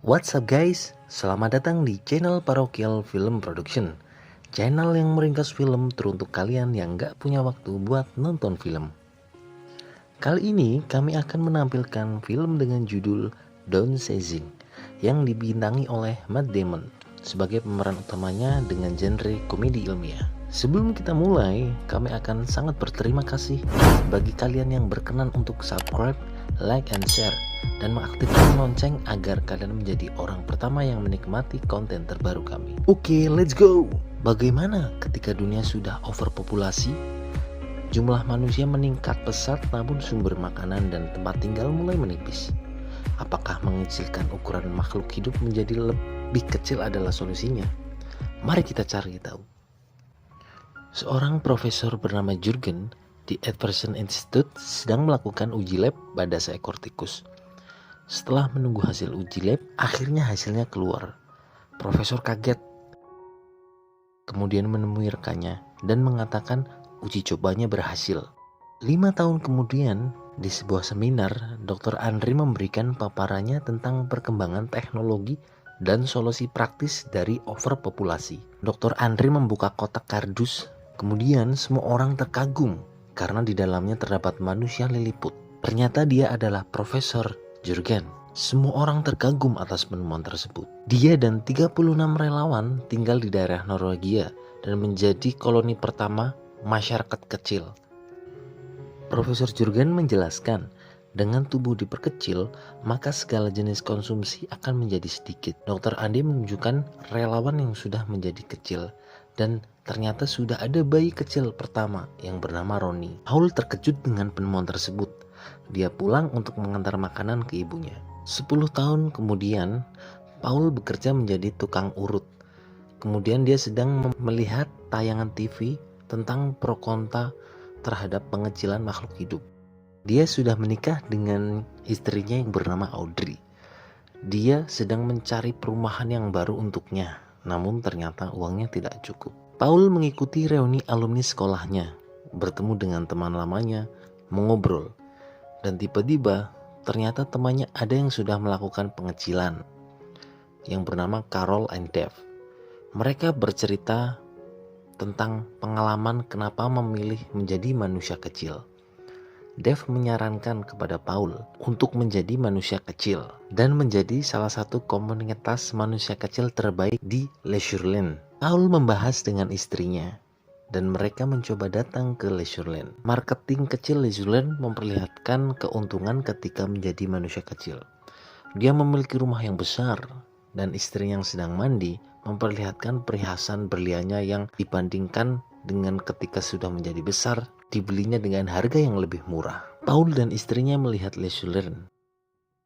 What's up guys, selamat datang di channel Parokial Film Production. Channel yang meringkas film teruntuk kalian yang gak punya waktu buat nonton film. Kali ini kami akan menampilkan film dengan judul Downsizing yang dibintangi oleh Matt Damon sebagai pemeran utamanya dengan genre komedi ilmiah. Sebelum kita mulai, kami akan sangat berterima kasih bagi kalian yang berkenan untuk subscribe, like, and share, dan mengaktifkan lonceng agar kalian menjadi orang pertama yang menikmati konten terbaru kami. Oke, let's go! Bagaimana ketika dunia sudah overpopulasi? Jumlah manusia meningkat pesat namun sumber makanan dan tempat tinggal mulai menipis. Apakah mengecilkan ukuran makhluk hidup menjadi lebih kecil adalah solusinya? Mari kita cari tahu. Seorang profesor bernama Jurgen di Everson Institute sedang melakukan uji lab pada seekor tikus. Setelah menunggu hasil uji lab, akhirnya hasilnya keluar. Profesor kaget, kemudian menemui rekannya dan mengatakan uji cobanya berhasil. 5 tahun kemudian, di sebuah seminar, Dr. Andri memberikan paparannya tentang perkembangan teknologi dan solusi praktis dari overpopulasi. Dr. Andri membuka kotak kardus, kemudian semua orang terkagum karena di dalamnya terdapat manusia liliput. Ternyata dia adalah Profesor Jurgen. Semua orang terkagum atas penemuan tersebut. Dia dan 36 relawan tinggal di daerah Norwegia dan menjadi koloni pertama masyarakat kecil. Profesor Jurgen menjelaskan, dengan tubuh diperkecil, maka segala jenis konsumsi akan menjadi sedikit. Dr. Andi menunjukkan relawan yang sudah menjadi kecil, dan ternyata sudah ada bayi kecil pertama yang bernama Roni. Paul terkejut dengan penemuan tersebut. Dia pulang untuk mengantar makanan ke ibunya. 10 tahun kemudian, Paul bekerja menjadi tukang urut. Kemudian dia sedang melihat tayangan TV tentang pro kontra terhadap pengecilan makhluk hidup. Dia sudah menikah dengan istrinya yang bernama Audrey. Dia sedang mencari perumahan yang baru untuknya, namun ternyata uangnya tidak cukup. Paul mengikuti reuni alumni sekolahnya, bertemu dengan teman lamanya, mengobrol. Dan tiba-tiba ternyata temannya ada yang sudah melakukan pengecilan yang bernama Carol and Dave. Mereka bercerita tentang pengalaman kenapa memilih menjadi manusia kecil. Dave menyarankan kepada Paul untuk menjadi manusia kecil dan menjadi salah satu komunitas manusia kecil terbaik di Leisureland. Paul membahas dengan istrinya dan mereka mencoba datang ke Leisureland. Marketing kecil Leisureland memperlihatkan keuntungan ketika menjadi manusia kecil. Dia memiliki rumah yang besar dan istri yang sedang mandi memperlihatkan perhiasan berliannya yang dibandingkan dengan ketika sudah menjadi besar dibelinya dengan harga yang lebih murah. Paul dan istrinya melihat Leisureland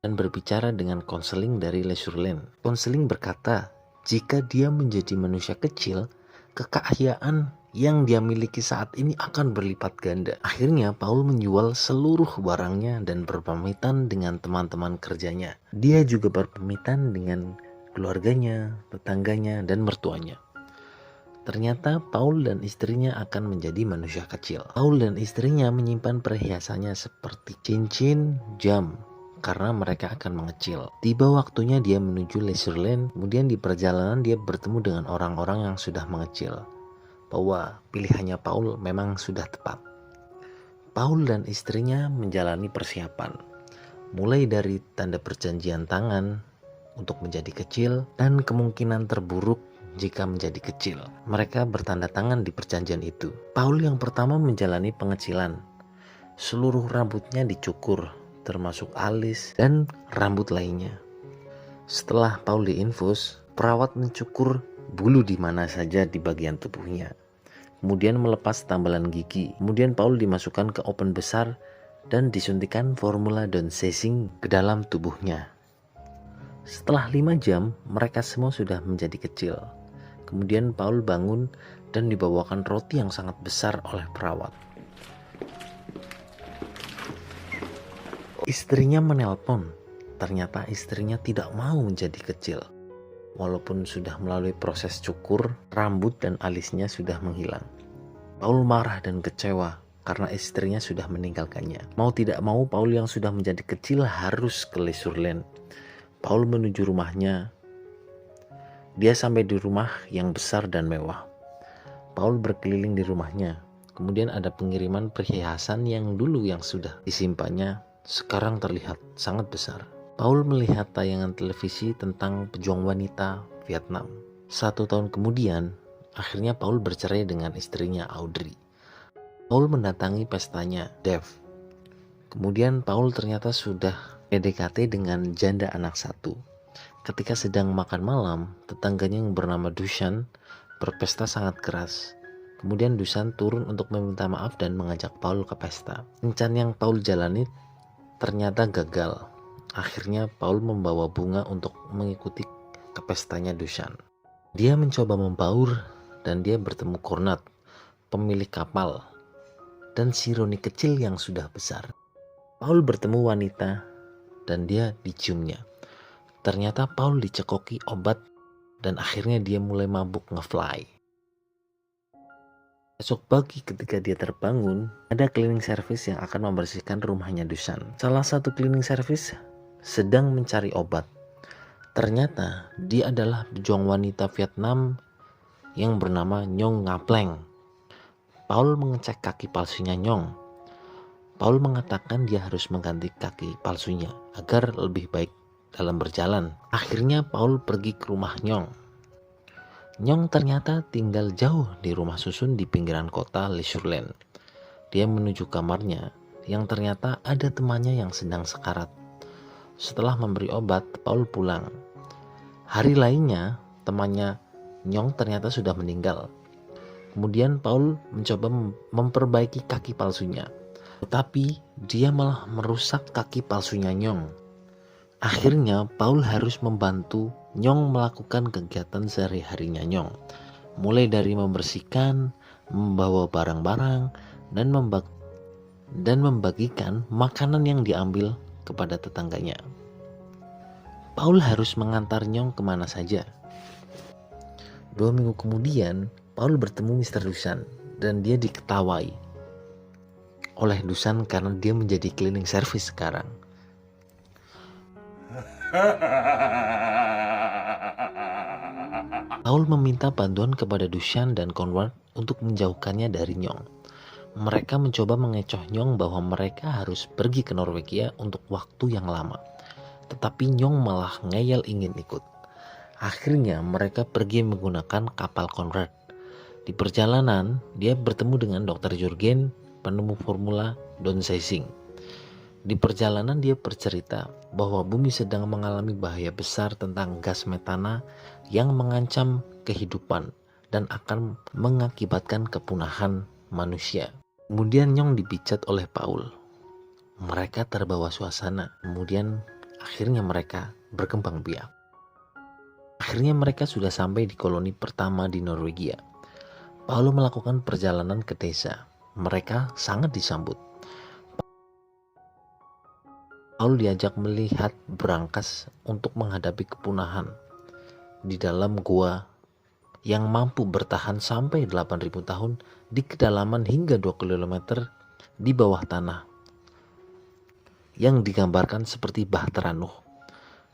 dan berbicara dengan konseling dari Leisureland. Konseling berkata, jika dia menjadi manusia kecil, kekayaan yang dia miliki saat ini akan berlipat ganda. Akhirnya Paul menjual seluruh barangnya dan berpamitan dengan teman-teman kerjanya. Dia juga berpamitan dengan keluarganya, tetangganya, dan mertuanya. Ternyata Paul dan istrinya akan menjadi manusia kecil. Paul dan istrinya menyimpan perhiasannya seperti cincin, jam, karena mereka akan mengecil. Tiba waktunya dia menuju Leisureland, kemudian di perjalanan dia bertemu dengan orang-orang yang sudah mengecil. Bahwa pilihannya Paul memang sudah tepat. Paul dan istrinya menjalani persiapan, mulai dari tanda perjanjian tangan untuk menjadi kecil dan kemungkinan terburuk jika menjadi kecil. Mereka bertanda tangan di perjanjian itu. Paul yang pertama menjalani pengecilan. Seluruh rambutnya dicukur, termasuk alis dan rambut lainnya. Setelah Paul diinfus, perawat mencukur bulu di mana saja di bagian tubuhnya. Kemudian melepas tambalan gigi. Kemudian Paul dimasukkan ke open besar dan disuntikan formula downsizing ke dalam tubuhnya. Setelah 5 jam, mereka semua sudah menjadi kecil. Kemudian Paul bangun dan dibawakan roti yang sangat besar oleh perawat. Istrinya menelpon. Ternyata istrinya tidak mau menjadi kecil. Walaupun sudah melalui proses cukur, rambut dan alisnya sudah menghilang. Paul marah dan kecewa karena istrinya sudah meninggalkannya. Mau tidak mau, Paul yang sudah menjadi kecil harus ke Leisureland. Paul menuju rumahnya. Dia sampai di rumah yang besar dan mewah. Paul berkeliling di rumahnya. Kemudian ada pengiriman perhiasan yang dulu yang sudah disimpannya sekarang terlihat sangat besar. Paul melihat tayangan televisi tentang pejuang wanita Vietnam. 1 tahun kemudian, akhirnya Paul bercerai dengan istrinya Audrey. Paul mendatangi pestanya Dave. Kemudian Paul ternyata sudah PDKT dengan janda anak 1. Ketika sedang makan malam, tetangganya yang bernama Dusan berpesta sangat keras. Kemudian Dusan turun untuk meminta maaf dan mengajak Paul ke pesta. Rencana yang Paul jalani ternyata gagal. Akhirnya Paul membawa bunga untuk mengikuti ke pestanya Dusan. Dia mencoba membaur dan dia bertemu Cornat, pemilik kapal, dan si Roni kecil yang sudah besar. Paul bertemu wanita dan dia diciumnya. Ternyata Paul dicekoki obat dan akhirnya dia mulai mabuk nge-fly. Esok pagi ketika dia terbangun, ada cleaning service yang akan membersihkan rumahnya Dusan. Salah satu cleaning service sedang mencari obat. Ternyata dia adalah pejuang wanita Vietnam yang bernama Nhong Ngapleng. Paul mengecek kaki palsunya Nhong. Paul mengatakan dia harus mengganti kaki palsunya agar lebih baik dalam berjalan. Akhirnya Paul pergi ke rumah Nhong. Nhong ternyata tinggal jauh di rumah susun di pinggiran kota Leisureland. Dia menuju kamarnya yang ternyata ada temannya yang sedang sekarat. Setelah memberi obat, Paul pulang. Hari lainnya, temannya Nhong ternyata sudah meninggal. Kemudian Paul mencoba memperbaiki kaki palsunya. Tetapi dia malah merusak kaki palsunya Nhong. Akhirnya Paul harus membantu Nhong melakukan kegiatan sehari-harinya Nhong. Mulai dari membersihkan, membawa barang-barang, dan membagikan makanan yang diambil kepada tetangganya. Paul harus mengantar Nhong kemana saja. 2 minggu kemudian, Paul bertemu Mr. Dusan dan dia diketawai oleh Dusan karena dia menjadi cleaning service sekarang. Paul meminta bantuan kepada Dusan dan Conrad untuk menjauhkannya dari Nhong. Mereka mencoba mengecoh Nhong bahwa mereka harus pergi ke Norwegia untuk waktu yang lama. Tetapi Nhong malah ngeyel ingin ikut. Akhirnya mereka pergi menggunakan kapal Conrad. Di perjalanan, dia bertemu dengan Dr. Jurgen, penemu formula downsizing. Di perjalanan dia bercerita bahwa bumi sedang mengalami bahaya besar tentang gas metana yang mengancam kehidupan dan akan mengakibatkan kepunahan manusia. Kemudian Nhong dipijat oleh Paul. Mereka terbawa suasana. Kemudian akhirnya mereka berkembang biak. Akhirnya mereka sudah sampai di koloni pertama di Norwegia. Paul melakukan perjalanan ke desa. Mereka sangat disambut. Paul diajak melihat brankas untuk menghadapi kepunahan di dalam gua yang mampu bertahan sampai 8.000 tahun di kedalaman hingga 2 km di bawah tanah yang digambarkan seperti Bahtera Nuh.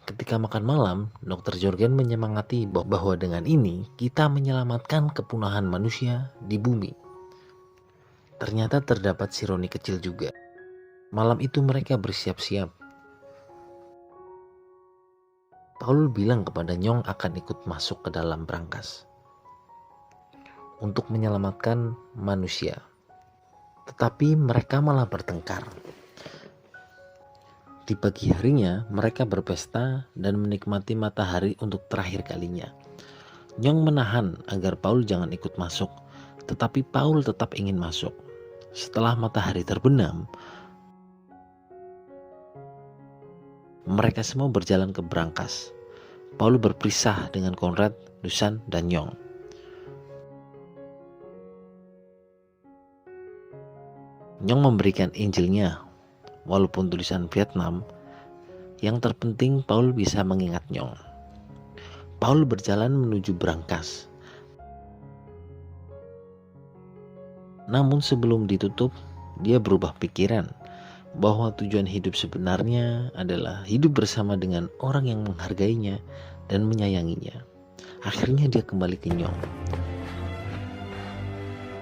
Ketika makan malam, Dr. Jorgen menyemangati bahwa dengan ini kita menyelamatkan kepunahan manusia di bumi. Ternyata terdapat si Roni kecil juga. Malam itu mereka bersiap-siap. Paul bilang kepada Nhong akan ikut masuk ke dalam brankas untuk menyelamatkan manusia. Tetapi mereka malah bertengkar. Di pagi harinya mereka berpesta dan menikmati matahari untuk terakhir kalinya. Nhong menahan agar Paul jangan ikut masuk, tetapi Paul tetap ingin masuk. Setelah matahari terbenam, mereka semua berjalan ke brankas. Paul berpisah dengan Conrad, Dusan, dan Nhong. Nhong memberikan Injilnya, walaupun tulisan Vietnam. Yang terpenting Paul bisa mengingat Nhong. Paul berjalan menuju brankas. Namun sebelum ditutup, dia berubah pikiran. bahwa tujuan hidup sebenarnya adalah hidup bersama dengan orang yang menghargainya dan menyayanginya. Akhirnya dia kembali ke Nyong.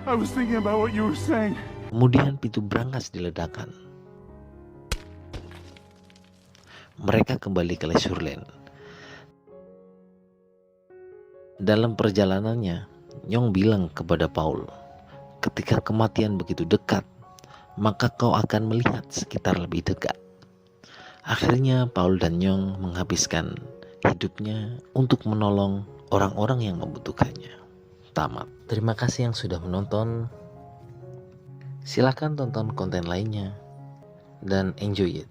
I was thinking about what you were saying. Kemudian pintu brankas diledakkan. Mereka kembali ke Leisureland. Dalam perjalanannya, Nyong bilang kepada Paul, ketika kematian begitu dekat, maka kau akan melihat sekitar lebih dekat. Akhirnya Paul dan Nyong menghabiskan hidupnya untuk menolong orang-orang yang membutuhkannya. Tamat. Terima kasih yang sudah menonton. Silakan tonton konten lainnya dan enjoy it.